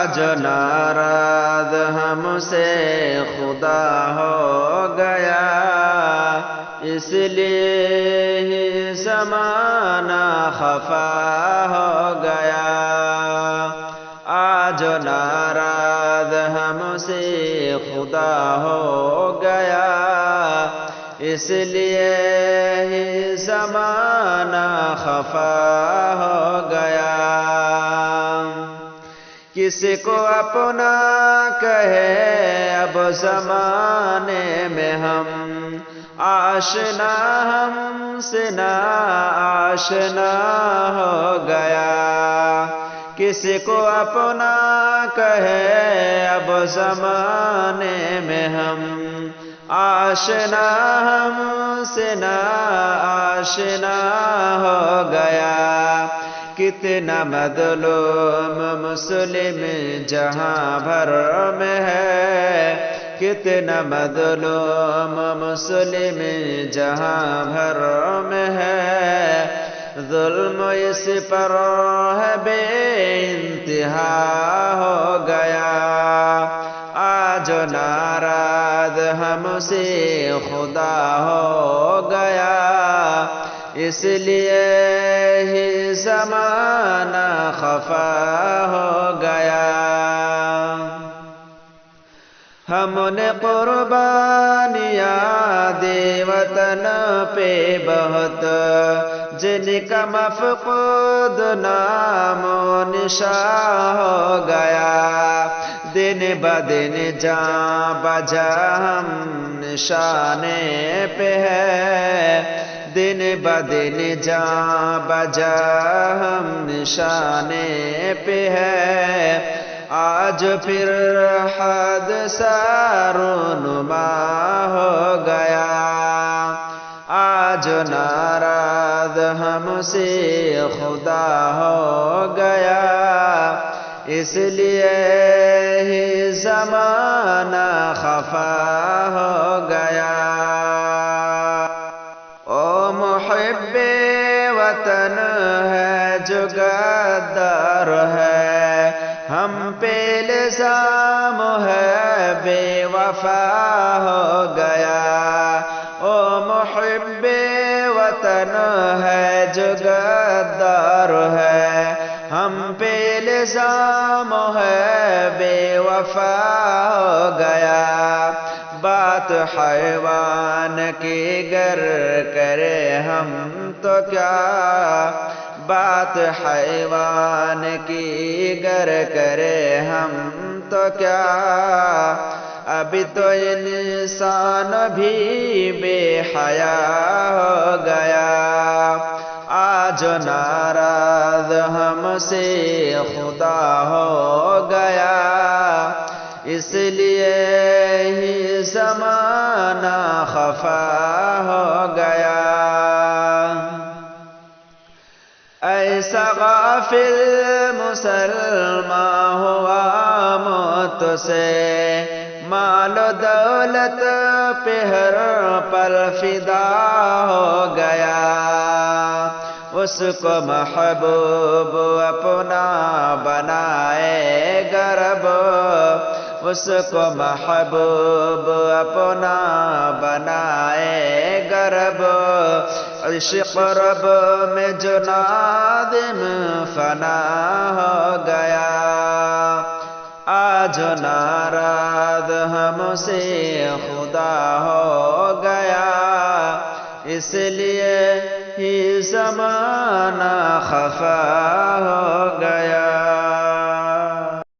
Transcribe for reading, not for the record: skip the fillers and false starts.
آج ناراض ہم سے خدا ہو گیا، اس لیے ہی زمانہ خفا ہو گیا۔ آج ناراض ہم سے خدا ہو گیا، اس لیے ہی زمانہ خفا ہو گیا۔ کسی کو اپنا کہے اب زمانے میں ہم، آشنا ہم سے نا آشنا ہو گیا۔ کسی کو اپنا کہے اب زمانے میں ہم، آشنا ہم سے نا آشنا ہو گیا۔ کتنا مظلوم مسلم جہاں بھر میں ہے، کتنا مظلوم مسلم جہاں بھر میں ہے، ظلم اس پر ہے بے انتہا ہو گیا۔ آج ناراض ہم سے خدا ہو گیا، اس لیے ہی زمانہ خفا ہو گیا۔ ہم نے قربانیاں دی وطن پہ بہت، جن کا مفقود نام و نشاں ہو گیا۔ دن بدن جاں بجا ہم نشانے پہ ہے، دن بدن جاں بجا ہم نشانے پہ ہے۔ آج پھر حادثہ رونما ہو گیا، آج ناراض ہم سے خدا ہو گیا، اس لیے ہی زمانہ خفا ہو گیا۔ او محب وطن ہے جو غدار ہے، ہم پہ الزام ہے بے وفا ہو گیا۔ او محب وطن ہے جو غدار ہے، ہم پہ الزام ہے بے وفا ہو گیا۔ بات حیوان کی گر کرے ہم تو کیا، بات حیوان کی گر کرے ہم تو کیا، ابھی تو انسان بھی بے حیا ہو گیا۔ آج ناراض ہم سے خدا ہو گیا، اس لیے ہی زمانہ خفا ہو گیا۔ ایسا غافل مسلمان ہوا موت سے، مال و دولت پہ ہر پل فدا ہو گیا۔ اس کو محبوب اپنا بنائے گا رب، اس کو محبوب اپنا بنائے گا رب۔ عشق رب میں جو نادم فنا ہو گیا، آج ناراض ہم سے خدا ہو گیا، اس لیے ہی زمانہ خفا ہو